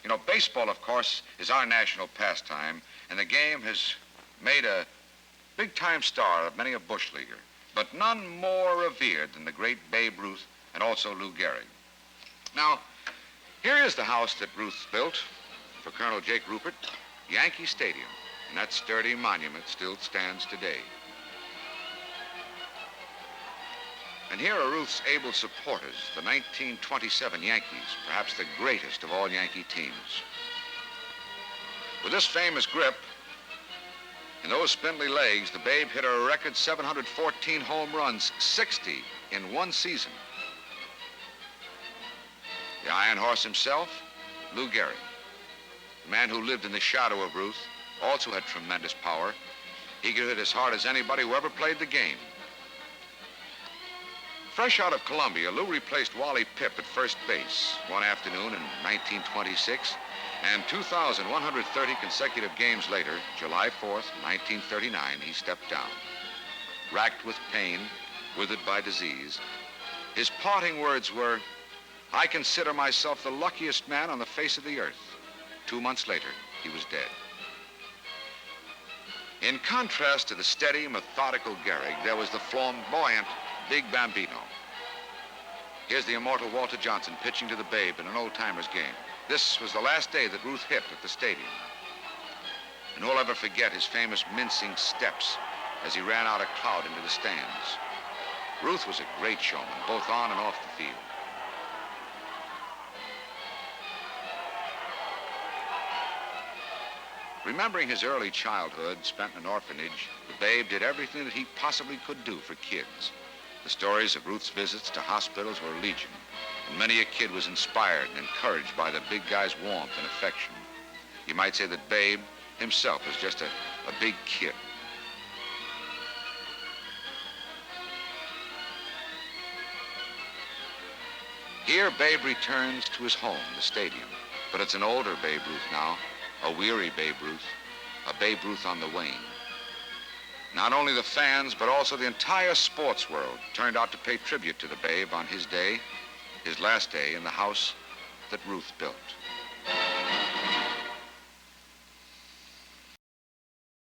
You know, baseball, of course, is our national pastime, and the game has made a big-time star of many a bush leaguer, but none more revered than the great Babe Ruth and also Lou Gehrig. Now, here is the house that Ruth built for Colonel Jake Rupert, Yankee Stadium, and that sturdy monument still stands today. And here are Ruth's able supporters, the 1927 Yankees, perhaps the greatest of all Yankee teams. With this famous grip, in those spindly legs, the Babe hit a record 714 home runs, 60 in one season. The Iron Horse himself, Lou Gehrig, the man who lived in the shadow of Ruth, also had tremendous power. He could hit as hard as anybody who ever played the game. Fresh out of Columbia, Lou replaced Wally Pipp at first base one afternoon in 1926, and 2,130 consecutive games later, July 4th, 1939, he stepped down. Racked with pain, withered by disease, his parting words were, "I consider myself the luckiest man on the face of the earth." 2 months later, he was dead. In contrast to the steady, methodical Gehrig, there was the flamboyant Big Bambino. Here's the immortal Walter Johnson pitching to the Babe in an old-timers game. This was the last day that Ruth hit at the stadium. And who'll ever forget his famous mincing steps as he ran out a crowd into the stands. Ruth was a great showman, both on and off the field. Remembering his early childhood spent in an orphanage, the Babe did everything that he possibly could do for kids. The stories of Ruth's visits to hospitals were legion, and many a kid was inspired and encouraged by the big guy's warmth and affection. You might say that Babe himself was just a big kid. Here, Babe returns to his home, the stadium, but it's an older Babe Ruth now, a weary Babe Ruth, a Babe Ruth on the wane. Not only the fans, but also the entire sports world turned out to pay tribute to the Babe on his day, his last day in the house that Ruth built.